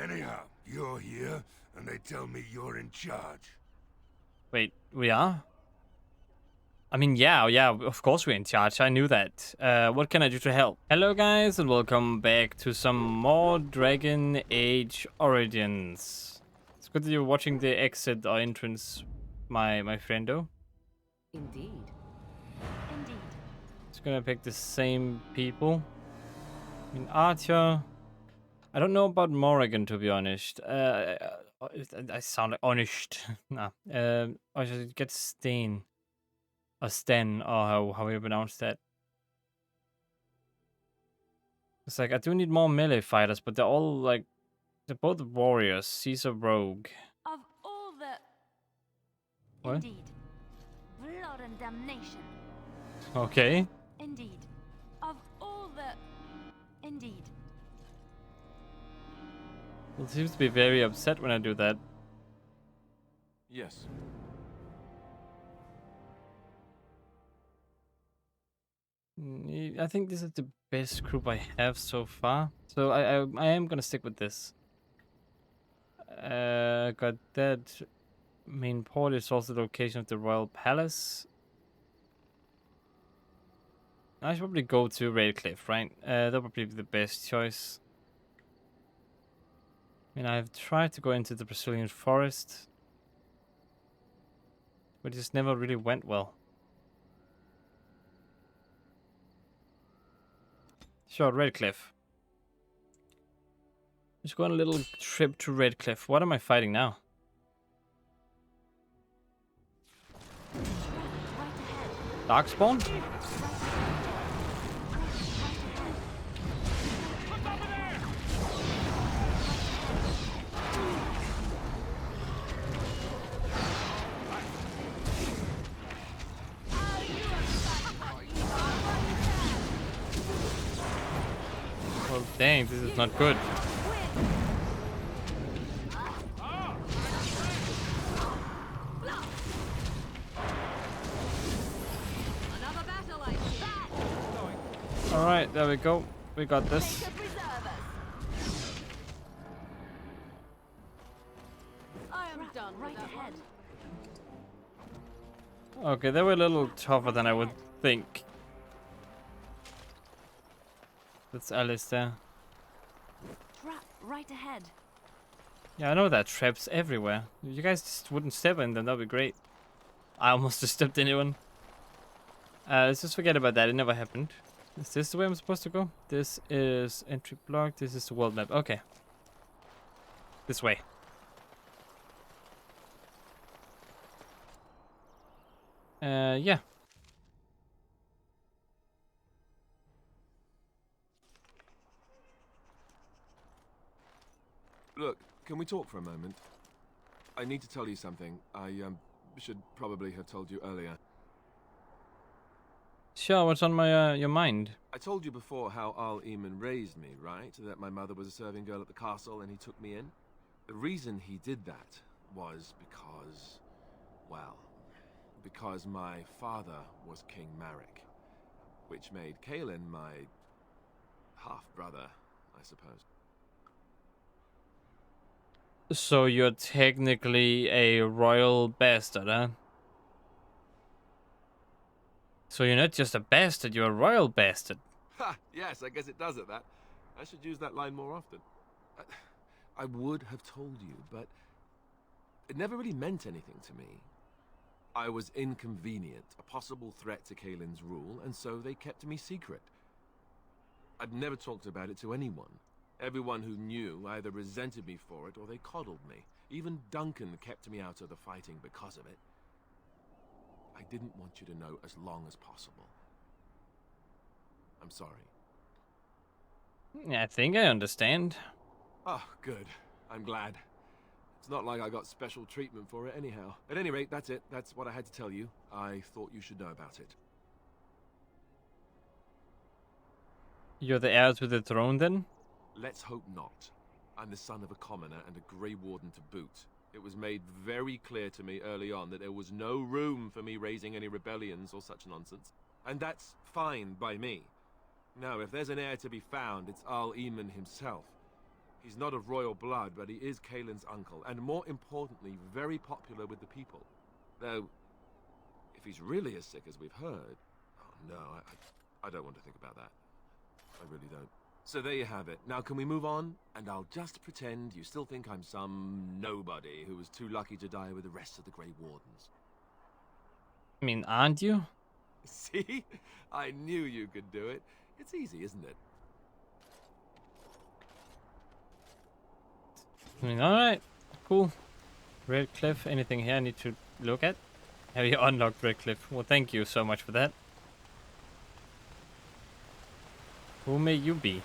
Anyhow, you're here, and they tell me you're in charge. Wait, we are? I mean, yeah, of course we're in charge. I knew that. What can I do to help? Hello, guys, and welcome back to some more Dragon Age Origins. It's good that you're watching the exit or entrance, my friendo. Indeed. Indeed. Just gonna pick the same people. I mean, Archer. I don't know about Morrigan, to be honest. I sound like honest. Nah. I should get Stain. Or Sten, or how you pronounce that. It's like, I do need more melee fighters, but they're all like, they're both warriors. He's a rogue. Of all the... What? Indeed. Blood and damnation. Okay. Indeed. Of all the... Indeed. He seems to be very upset when I do that. Yes. I think this is the best group I have so far. So I am gonna stick with this. Got that. Main port is also the location of the Royal Palace. I should probably go to REDCLIFFE, right? That'll probably be the best choice. I mean, I've tried to go into the Brazilian forest, but it just never really went well. Sure, REDCLIFFE. Let's go on a little trip to REDCLIFFE. What am I fighting now? Darkspawn? Well, dang, this is not good. Alright, there we go. We got this. I am done right ahead. Okay, they were a little tougher than I would think. That's Alistair. Trap right ahead. Yeah, I know that traps everywhere. If you guys just wouldn't step in them, that'd be great. I almost just stepped into one. Let's just forget about that. It never happened. Is this the way I'm supposed to go? This is entry block. This is the world map. Okay. This way. Yeah. Look, can we talk for a moment? I need to tell you something. I should probably have told you earlier. Sure, what's on my your mind? I told you before how Al Eamon raised me, right? That my mother was a serving girl at the castle and he took me in. The reason he did that was because, well, because my father was King Marek, which made Kaelin my half-brother, I suppose. So you're technically a royal bastard, huh? So you're not just a bastard, you're a royal bastard. Ha! Yes, I guess it does at that. I should use that line more often. I would have told you, but it never really meant anything to me. I was inconvenient, a possible threat to Kaelin's rule, and so they kept me secret. I'd never talked about it to anyone. Everyone who knew either resented me for it or they coddled me. Even Duncan kept me out of the fighting because of it. I didn't want you to know as long as possible. I'm sorry. Yeah, I think I understand. Oh, good. I'm glad. It's not like I got special treatment for it anyhow. At any rate, that's it. That's what I had to tell you. I thought you should know about it. You're the heir to the throne, then? Let's hope not. I'm the son of a commoner and a Grey Warden to boot. It was made very clear to me early on that there was no room for me raising any rebellions or such nonsense. And that's fine by me. Now, if there's an heir to be found, it's Al Eamon himself. He's not of royal blood, but he is Kaelin's uncle, and more importantly, very popular with the people. Though, if he's really as sick as we've heard... Oh, no, I don't want to think about that. I really don't. So there you have it. Now can we move on? And I'll just pretend you still think I'm some nobody who was too lucky to die with the rest of the Grey Wardens. I mean, aren't you? See? I knew you could do it. It's easy, isn't it? I mean, alright. Cool. Redcliffe, anything here I need to look at? Have you unlocked Redcliffe? Well, thank you so much for that. Who may you be?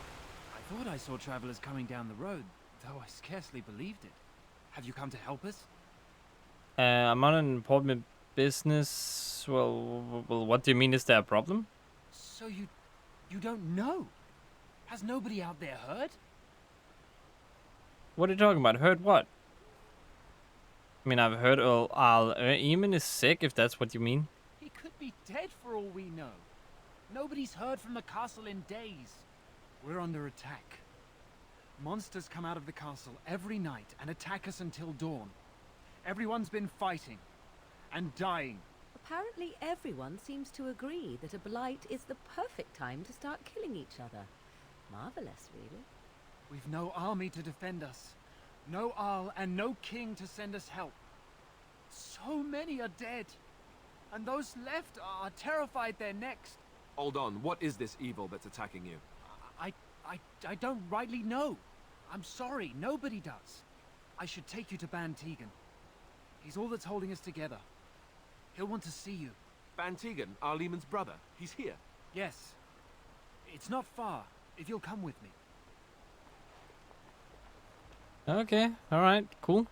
I thought I saw travelers coming down the road, though I scarcely believed it. Have you come to help us? I'm on an important business. Well, what do you mean? Is there a problem? So you don't know? Has nobody out there heard? What are you talking about? Heard what? I mean, I've heard Eamon is sick, if that's what you mean. He could be dead for all we know. Nobody's heard from the castle in days. We're under attack. Monsters come out of the castle every night and attack us until dawn. Everyone's been fighting and dying. Apparently everyone seems to agree that a blight is the perfect time to start killing each other. Marvelous, really. We've no army to defend us. No Arl and no king to send us help. So many are dead. And those left are terrified they're next. Hold on, what is this evil that's attacking you? I don't rightly know. I'm sorry, nobody does. I should take you to Ban Tegan. He's all that's holding us together. He'll want to see you. Ban Tegan, our Lehman's brother. He's here. Yes. It's not far, if you'll come with me. Okay, alright, cool.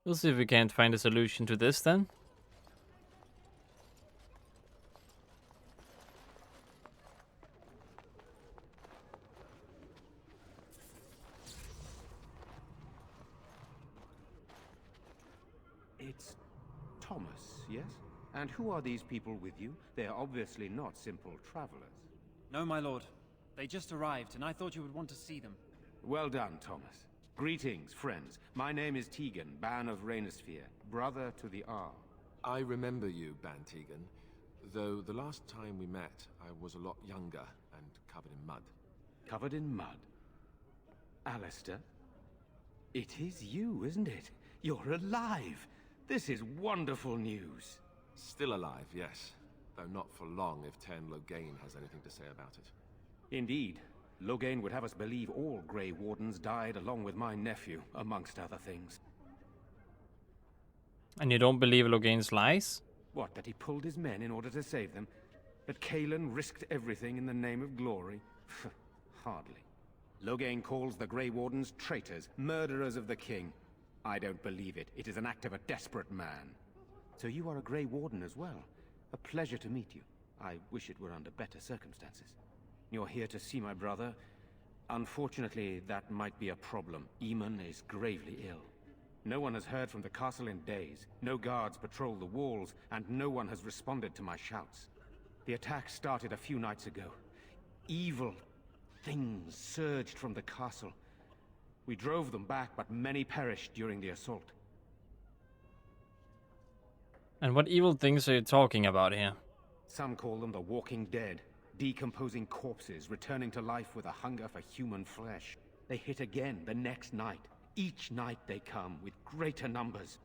We'll see if we can't find a solution to this then. It's Thomas, yes? And who are these people with you? They are obviously not simple travelers. No, my lord. They just arrived, and I thought you would want to see them. Well done, Thomas. Greetings, friends. My name is Tegan, Ban of Rainersphere, brother to the Arl. I remember you, Ban Tegan. Though the last time we met, I was a lot younger and covered in mud. Covered in mud? Alistair? It is you, isn't it? You're alive! This is wonderful news. Still alive, yes. Though not for long if Ten Loghain has anything to say about it. Indeed. Loghain would have us believe all Grey Wardens died along with my nephew, amongst other things. And you don't believe Loghain's lies? What, that he pulled his men in order to save them? That Kaelin risked everything in the name of glory? Hardly. Loghain calls the Grey Wardens traitors, murderers of the king. I don't believe it. It is an act of a desperate man. So you are a Grey Warden as well. A pleasure to meet you. I wish it were under better circumstances. You're here to see my brother. Unfortunately, that might be a problem. Eamon is gravely ill. No one has heard from the castle in days. No guards patrol the walls, and no one has responded to my shouts. The attack started a few nights ago. Evil things surged from the castle. We drove them back, but many perished during the assault. And what evil things are you talking about here? Some call them the Walking Dead. Decomposing corpses, returning to life with a hunger for human flesh. They hit again the next night. Each night they come, with greater numbers.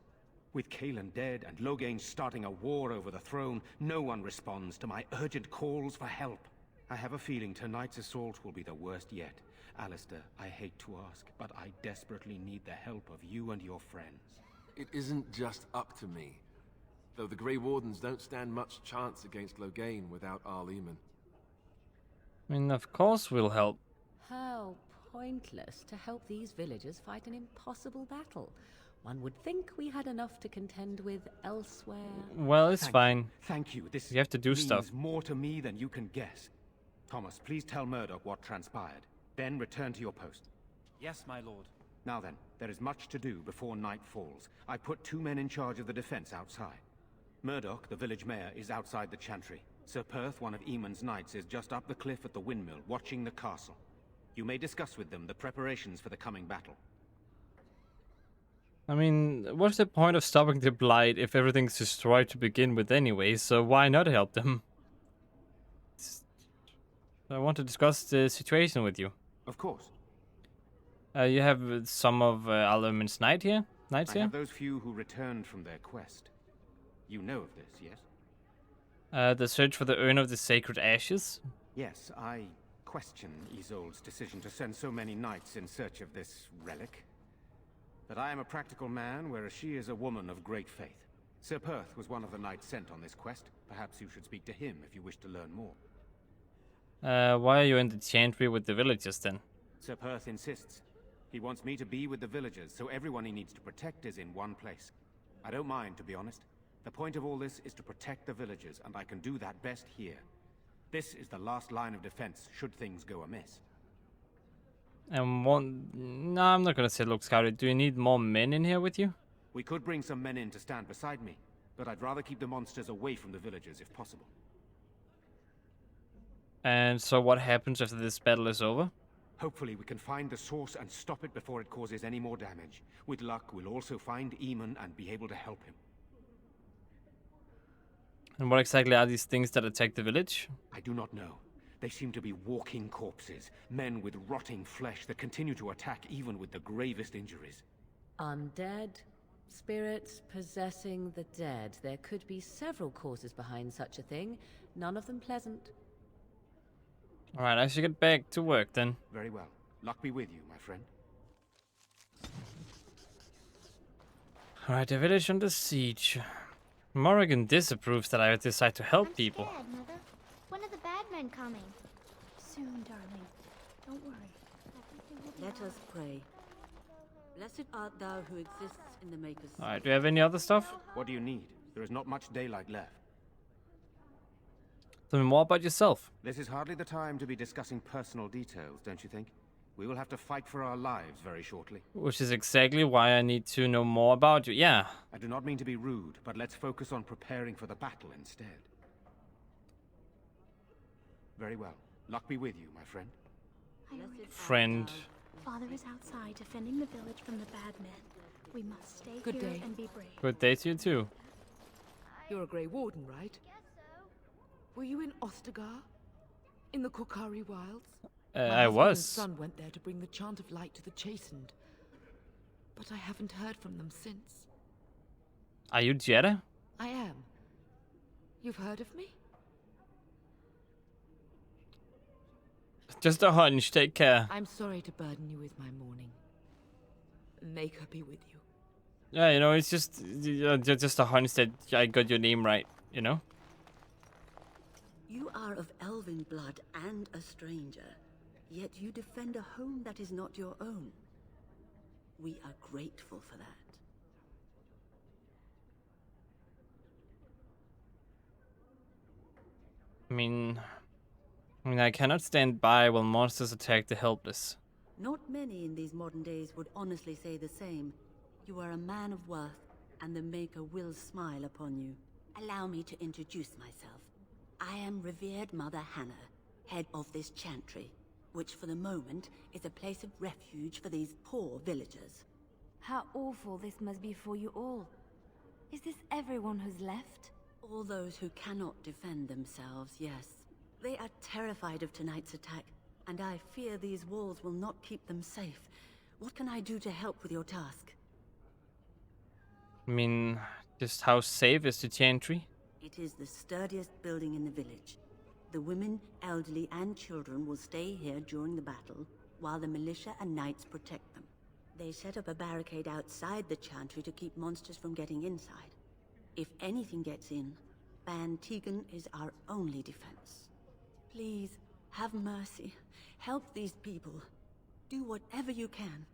With Kaelin dead and Loghain starting a war over the throne, no one responds to my urgent calls for help. I have a feeling tonight's assault will be the worst yet. Alistair, I hate to ask, but I desperately need the help of you and your friends. It isn't just up to me. Though the Grey Wardens don't stand much chance against Loghain without Arl Eamon. I mean, of course we'll help. How pointless to help these villagers fight an impossible battle. One would think we had enough to contend with elsewhere. Well, it's Thank fine. you. Thank you. This You have to do means stuff. more to me than you can guess. Thomas, please tell Murdoch what transpired. Then return to your post. Yes, my lord. Now then, there is much to do before night falls. I put 2 men in charge of the defense outside. Murdoch, the village mayor, is outside the chantry. Sir Perth, one of Eamon's knights, is just up the cliff at the windmill, watching the castle. You may discuss with them the preparations for the coming battle. I mean, what's the point of stopping the Blight if everything's destroyed to begin with anyway, so why not help them? I want to discuss the situation with you. Of course. You have some of Alderman's knights here? I have those few who returned from their quest. You know of this, yes? The search for the Urn of the Sacred Ashes? Yes, I question Isolde's decision to send so many knights in search of this relic. But I am a practical man, whereas she is a woman of great faith. Sir Perth was one of the knights sent on this quest. Perhaps you should speak to him if you wish to learn more. Why are you in the chantry with the villagers then? Sir Perth insists. He wants me to be with the villagers, so everyone he needs to protect is in one place. I don't mind, to be honest. The point of all this is to protect the villagers, and I can do that best here. This is the last line of defense, should things go amiss. And one... No, I'm not gonna say look scouted. Do you need more men in here with you? We could bring some men in to stand beside me, but I'd rather keep the monsters away from the villagers if possible. And so what happens after this battle is over? Hopefully we can find the source and stop it before it causes any more damage. With luck, we'll also find Eamon and be able to help him. And what exactly are these things that attack the village? I do not know. They seem to be walking corpses, men with rotting flesh that continue to attack even with the gravest injuries. Undead, spirits possessing the dead. There could be several causes behind such a thing, none of them pleasant. Alright, I should get back to work then. Very well. Luck be with you, my friend. Alright, the village under siege. Morrigan disapproves that I decide to help people. I'm scared, Mother. When are the bad men coming? Soon, darling. Don't worry. Let us pray. Blessed art thou who exists in the Maker's sight. Alright, do you have any other stuff? What do you need? There is not much daylight left. Tell me more about yourself. This is hardly the time to be discussing personal details, don't you think? We will have to fight for our lives very shortly. Which is exactly why I need to know more about you. Yeah. I do not mean to be rude, but let's focus on preparing for the battle instead. Very well. Luck be with you, my friend. Friend. Father is outside defending the village from the bad men. We must stay Good here day. and be brave. Good day to you too. You're a Grey Warden, right? Were you in Ostagar? In the Korkari Wilds? My I husband was. and son went there to bring the chant of light to the chastened. But I haven't heard from them since. Are you Jetta? I am. You've heard of me? Just a hunch, take care. I'm sorry to burden you with my mourning. May her be with you. Yeah, you know, it's just a hunch that I got your name right, you know? You are of elven blood and a stranger, yet you defend a home that is not your own. We are grateful for that. I mean, I cannot stand by while monsters attack the helpless. Not many in these modern days would honestly say the same. You are a man of worth, and the Maker will smile upon you. Allow me to introduce myself. I am revered Mother Hannah, head of this chantry, which for the moment is a place of refuge for these poor villagers. How awful this must be for you all. Is this everyone who's left? All those who cannot defend themselves, yes. They are terrified of tonight's attack, and I fear these walls will not keep them safe. What can I do to help with your task? I mean, just how safe is the chantry? It is the sturdiest building in the village. The women, elderly, and children will stay here during the battle, while the militia and knights protect them. They set up a barricade outside the chantry to keep monsters from getting inside. If anything gets in, Ban Tegan is our only defense. Please, have mercy. Help these people. Do whatever you can.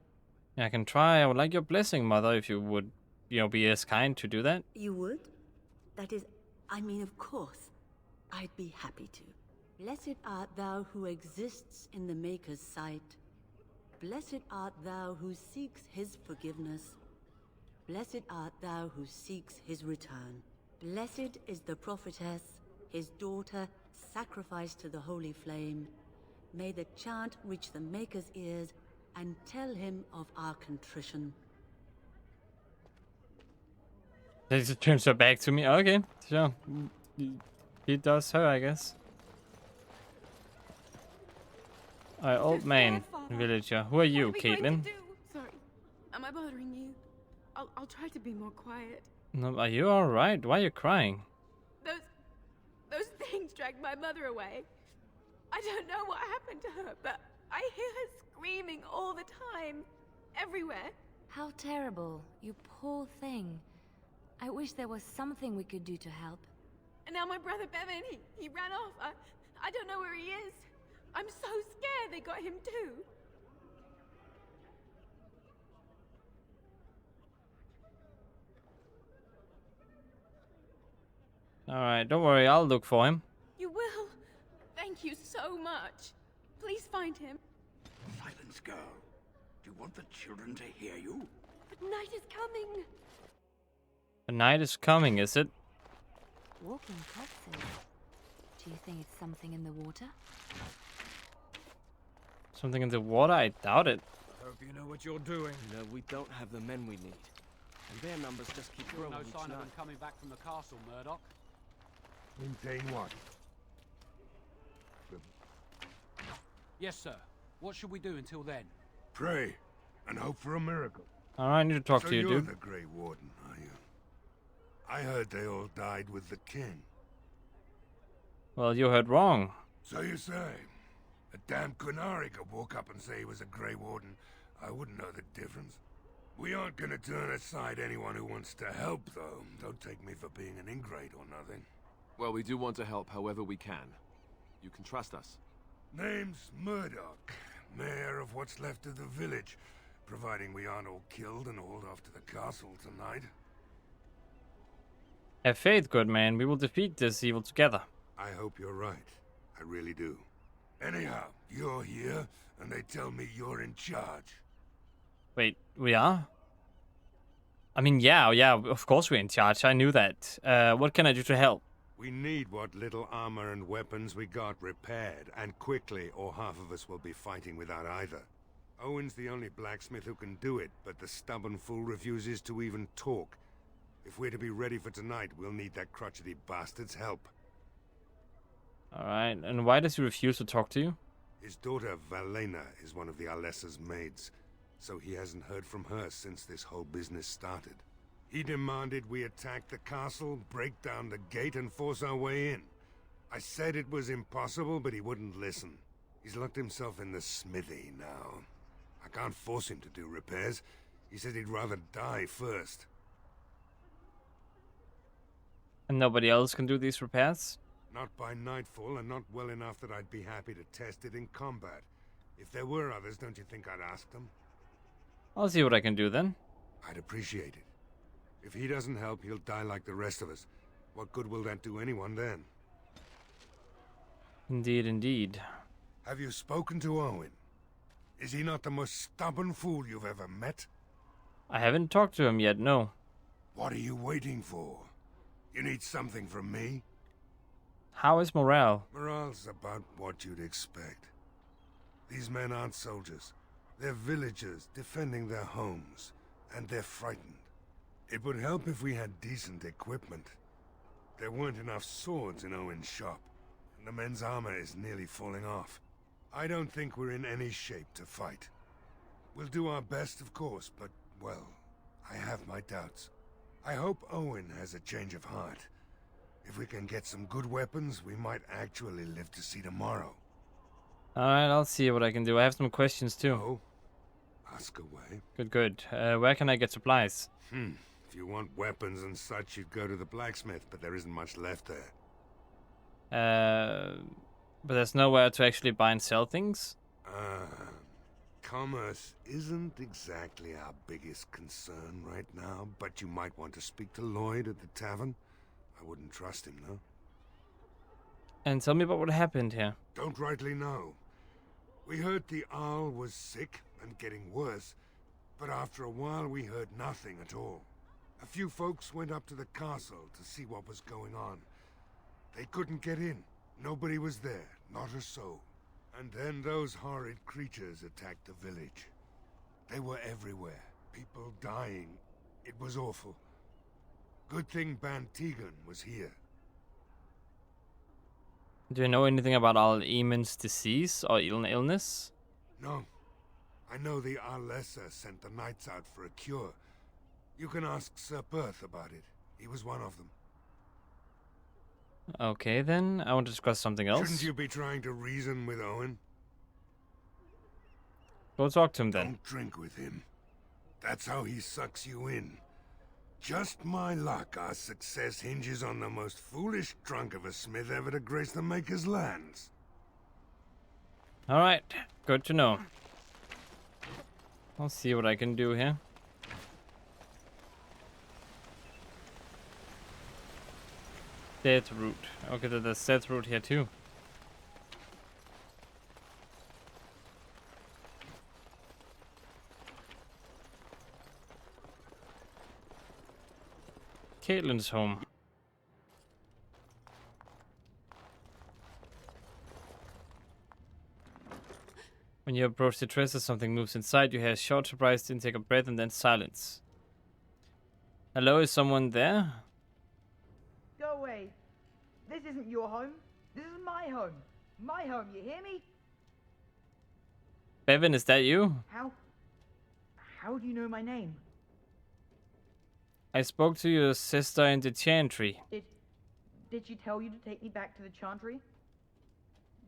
Yeah, I can try. I would like your blessing, Mother, if you would, be as kind to do that. You would? That is, I mean, of course. I'd be happy to. Blessed art thou who exists in the Maker's sight. Blessed art thou who seeks his forgiveness. Blessed art thou who seeks his return. Blessed is the prophetess, his daughter sacrificed to the holy flame. May the chant reach the Maker's ears and tell him of our contrition. He just turns her back to me. Okay, sure. He does her, I guess. Alright, old man, villager. Who are you, Caitlin? Sorry, am I bothering you? I'll try to be more quiet. No, are you alright? Why are you crying? Those things dragged my mother away. I don't know what happened to her, but I hear her screaming all the time, everywhere. How terrible, you poor thing. I wish there was something we could do to help. And now my brother Bevan, he ran off. I don't know where he is. I'm so scared they got him too. Alright, don't worry, I'll look for him. You will? Thank you so much. Please find him. Silence, girl. Do you want the children to hear you? The night is coming. The night is coming, is it? Walking corpses. Do you think it's something in the water? Something in the water? I doubt it. Hope you know what you're doing. No, we don't have the men we need. And their numbers just keep growing No each sign of night. them coming back from the castle, Murdoch. Maintain what? Yes, sir. What should we do until then? Pray and hope for a miracle. Alright, I need to talk So to you, you're dude. the Grey Warden, are you? I heard they all died with the king. Well, you heard wrong. So you say? A damn Qunari could walk up and say he was a Grey Warden. I wouldn't know the difference. We aren't gonna turn aside anyone who wants to help, though. Don't take me for being an ingrate or nothing. Well, we do want to help however we can. You can trust us. Name's Murdoch, mayor of what's left of the village, providing we aren't all killed and hauled off to the castle tonight. Have faith, good man. We will defeat this evil together. I hope you're right. I really do. Anyhow, you're here, and they tell me you're in charge. Wait, we are? I mean, yeah, of course we're in charge. I knew that. What can I do to help? We need what little armor and weapons we got repaired, and quickly, or half of us will be fighting without either. Owen's the only blacksmith who can do it, but the stubborn fool refuses to even talk. If we're to be ready for tonight, we'll need that crotchety bastard's help. Alright, and why does he refuse to talk to you? His daughter, Valena, is one of the Alessa's maids, so he hasn't heard from her since this whole business started. He demanded we attack the castle, break down the gate, and force our way in. I said it was impossible, but he wouldn't listen. He's locked himself in the smithy now. I can't force him to do repairs. He said he'd rather die first. And nobody else can do these repairs? Not by nightfall, and not well enough that I'd be happy to test it in combat. If there were others, don't you think I'd ask them? I'll see what I can do then. I'd appreciate it. If he doesn't help, he'll die like the rest of us. What good will that do anyone then? Indeed, indeed. Have you spoken to Owen? Is he not the most stubborn fool you've ever met? I haven't talked to him yet, no. What are you waiting for? You need something from me? How is morale? Morale's about what you'd expect. These men aren't soldiers. They're villagers defending their homes, and they're frightened. It would help if we had decent equipment. There weren't enough swords in Owen's shop, and the men's armor is nearly falling off. I don't think we're in any shape to fight. We'll do our best, of course, but, well, I have my doubts. I hope Owen has a change of heart. If we can get some good weapons, we might actually live to see tomorrow. Alright, I'll see what I can do. I have some questions too. Oh? Ask away. Good, good. Where can I get supplies? If you want weapons and such, you'd go to the blacksmith, but there isn't much left there. But there's nowhere to actually buy and sell things? Commerce isn't exactly our biggest concern right now, but you might want to speak to Lloyd at the tavern. I wouldn't trust him, though. And tell me about what happened here. Don't rightly know. We heard the Arl was sick and getting worse, but after a while we heard nothing at all. A few folks went up to the castle to see what was going on. They couldn't get in. Nobody was there, not a soul. And then those horrid creatures attacked the village. They were everywhere. People dying. It was awful. Good thing Ban Tegan was here. Do you know anything about Al-Eamon's disease or illness? No. I know the Alessa sent the knights out for a cure. You can ask Sir Perth about it. He was one of them. Okay, then. I want to discuss something else. Shouldn't you be trying to reason with Owen? Go talk to him then. Don't drink with him. That's how he sucks you in. Just my luck, our success hinges on the most foolish drunk of a smith ever to grace the Maker's lands. Alright, good to know. I'll see what I can do here. Dead root. Okay, there's dead root here too. Caitlin's home. When you approach the dresser, something moves inside. You hear a short, surprised intake of breath and then silence. Hello, is someone there? Go away. This isn't your home. This is my home. My home, you hear me? Bevan, is that you? How do you know my name? I spoke to your sister in the chantry. Did she tell you to take me back to the chantry?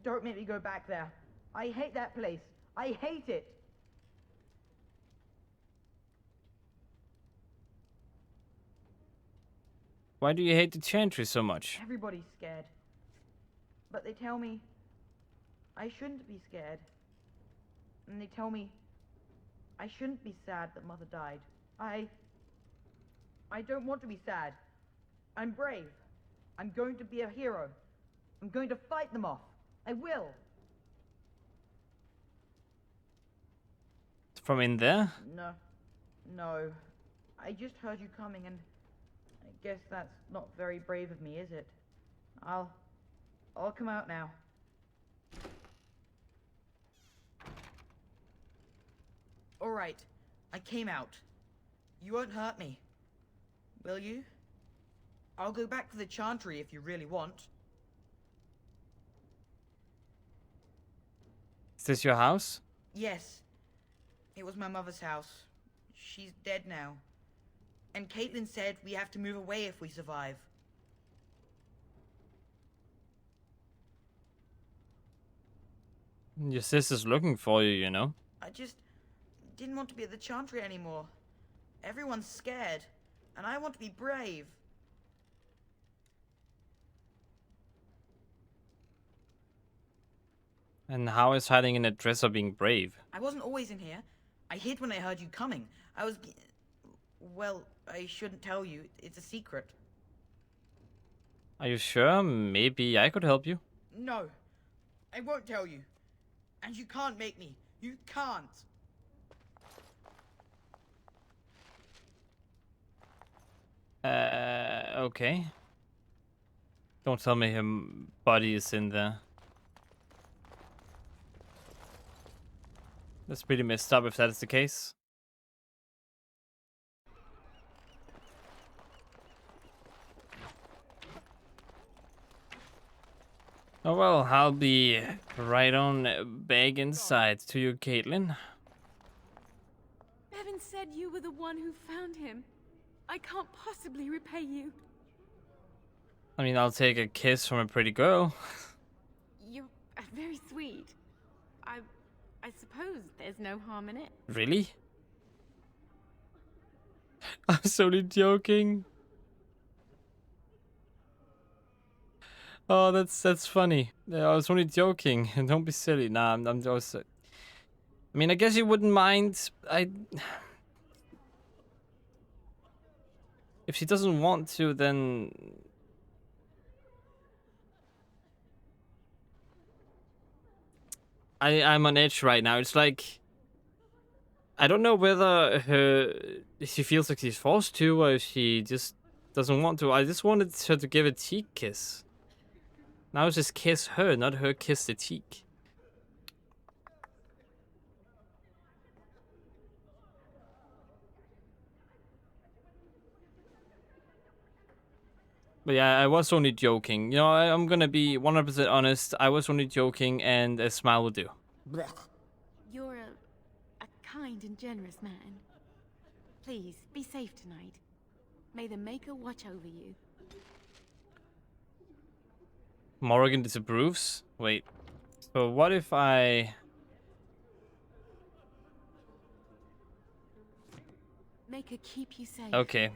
Don't make me go back there. I hate that place. I hate it. Why do you hate the chantry so much? Everybody's scared. But they tell me I shouldn't be scared. And they tell me I shouldn't be sad that Mother died. I don't want to be sad. I'm brave. I'm going to be a hero. I'm going to fight them off. I will. From in there? No. I just heard you coming and I guess that's not very brave of me, is it? I'll come out now. All right. I came out. You won't hurt me. Will you? I'll go back to the chantry if you really want. Is this your house? Yes. It was my mother's house. She's dead now. And Caitlin said we have to move away if we survive. Your sister's looking for you, you know? I just didn't want to be at the chantry anymore. Everyone's scared, and I want to be brave. And how is hiding in a dresser being brave? I wasn't always in here. I hid when I heard you coming. Well, I shouldn't tell you. It's a secret. Are you sure? Maybe I could help you. No, I won't tell you. And you can't make me. You can't. Okay. Don't tell me her body is in there. That's pretty messed up if that is the case. Oh well, I'll be right on back inside to you, Caitlin. Bevan said you were the one who found him. I can't possibly repay you. I mean, I'll take a kiss from a pretty girl. You're very sweet. I suppose there's no harm in it. Really? I was only joking. Oh, that's funny. I was only joking. Don't be silly. Nah, I'm just. I mean, I guess you wouldn't mind. If she doesn't want to, then I'm on edge right now. It's like I don't know whether she feels like she's forced to, or if she just doesn't want to. I just wanted her to give a cheek kiss. Now it's just kiss her, not her kiss the cheek. But yeah, I was only joking. You know, I'm gonna be 100% honest. I was only joking, and a smile will do. Blech. You're a kind and generous man. Please, be safe tonight. May the Maker watch over you. Morrigan disapproves? Wait. So what if I... Maker keep you safe. Okay.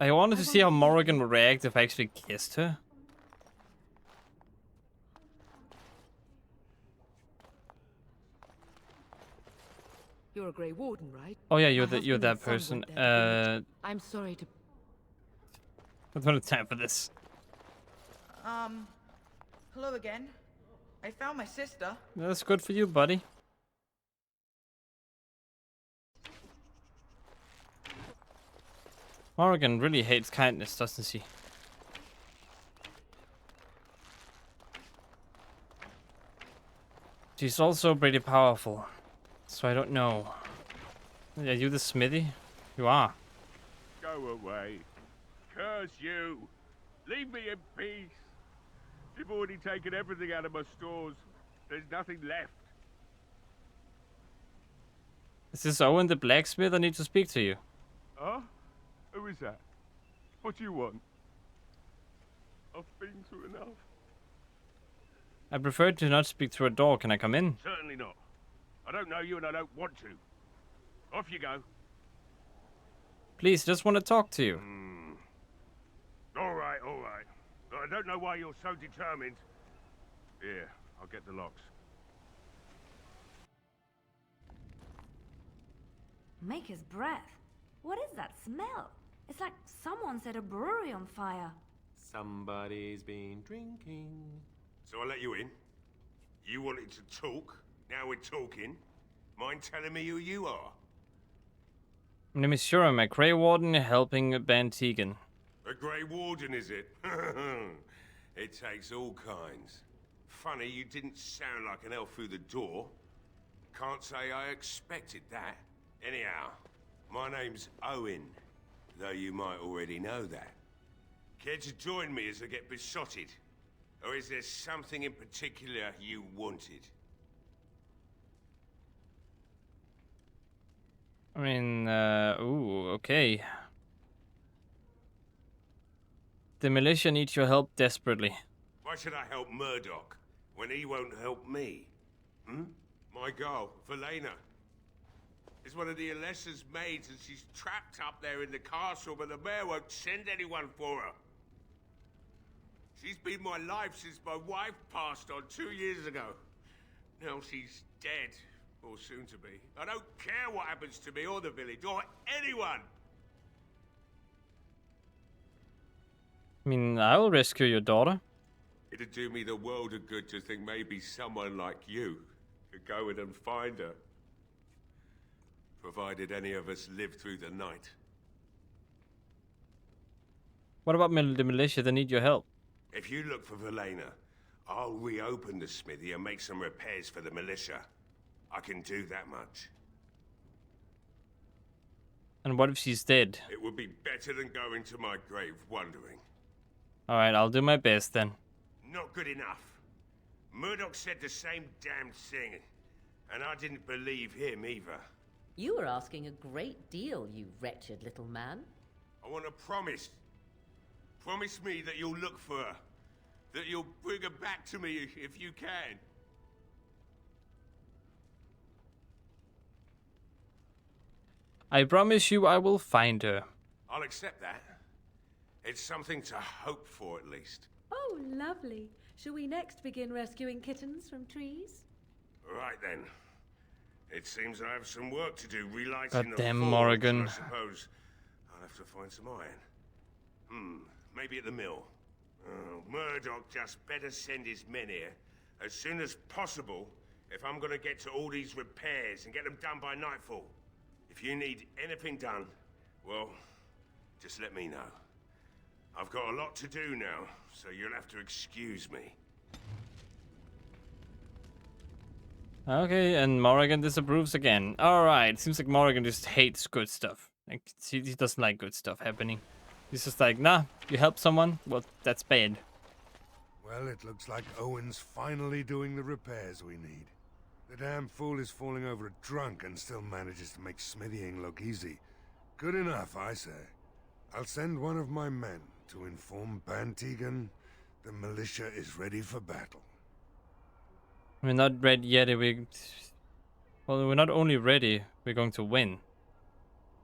I wanted to see how Morrigan would react if I actually kissed her. You're a Grey Warden, right? Oh yeah, My you're that husband and son person. went there to visit. I'm sorry to... I don't have time for this. Hello again. I found my sister. That's good for you, buddy. Morrigan really hates kindness, doesn't she? She's also pretty powerful. So I don't know. Are you the smithy? You are. Go away. Curse you. Leave me in peace. You've already taken everything out of my stores. There's nothing left. Is this Owen the blacksmith? I need to speak to you. Huh? Who is that? What do you want? I've been through enough. I prefer to not speak through a door. Can I come in? Certainly not. I don't know you and I don't want to. Off you go. Please, just want to talk to you. All right, all right. But I don't know why you're so determined. Here, I'll get the locks. Maker's breath. What is that smell? It's like someone set a brewery on fire. Somebody's been drinking. So I let you in. You wanted to talk. Now we're talking. Mind telling me who you are? My name is Shura. I'm a Grey Warden helping Ban Tegan. A Grey Warden, is it? It takes all kinds. Funny you didn't sound like an elf through the door. Can't say I expected that. Anyhow, my name's Owen, though you might already know that. Care to join me as I get besotted? Or is there something in particular you wanted? I mean, ooh, okay. The militia needs your help desperately. Why should I help Murdoch when he won't help me? My girl, Velena, is one of the Alessa's maids and she's trapped up there in the castle, but the mayor won't send anyone for her. She's been my life since my wife passed on 2 years ago. Now she's dead, or soon to be. I don't care what happens to me or the village, or anyone! I mean, I will rescue your daughter. It'd do me the world of good to think maybe someone like you could go in and find her. Provided any of us live through the night. What about the militia? They need your help. If you look for Velena, I'll reopen the smithy and make some repairs for the militia. I can do that much. And what if she's dead? It would be better than going to my grave wondering. Alright, I'll do my best then. Not good enough. Murdoch said the same damn thing, and I didn't believe him either. You were asking a great deal, you wretched little man. I want a promise. Promise me that you'll look for her. That you'll bring her back to me if you can. I promise you I will find her. I'll accept that. It's something to hope for, at least. Oh, lovely. Shall we next begin rescuing kittens from trees? Right then. It seems I have some work to do relighting the Goddamn forge, Morrigan. I suppose I'll have to find some iron. Maybe at the mill. Oh, Murdoch just better send his men here as soon as possible if I'm gonna get to all these repairs and get them done by nightfall. If you need anything done, well, just let me know. I've got a lot to do now, so you'll have to excuse me. Okay, and Morrigan disapproves again. Alright, seems like Morrigan just hates good stuff. Like, he doesn't like good stuff happening. He's just like, nah, you help someone? Well, that's bad. Well, it looks like Owen's finally doing the repairs we need. The damn fool is falling over a drunk and still manages to make smithying look easy. Good enough, I say. I'll send one of my men to inform Bantegan the militia is ready for battle. We're not ready yet. Well, we're not only ready, we're going to win.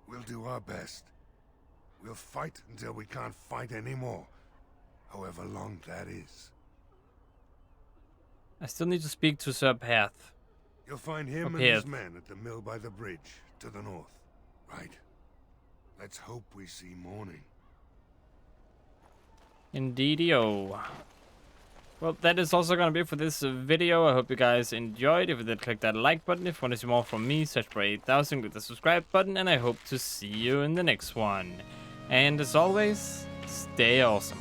We'll do our best. We'll fight until we can't fight anymore. However long that is. I still need to speak to Sir Path. You'll find him and his men at the mill by the bridge, to the north. Right. Let's hope we see morning. Indeedio. Well, that is also going to be it for this video. I hope you guys enjoyed. If you did, click that like button. If you want to see more from me, search for 8000, click the subscribe button. And I hope to see you in the next one. And as always, stay awesome.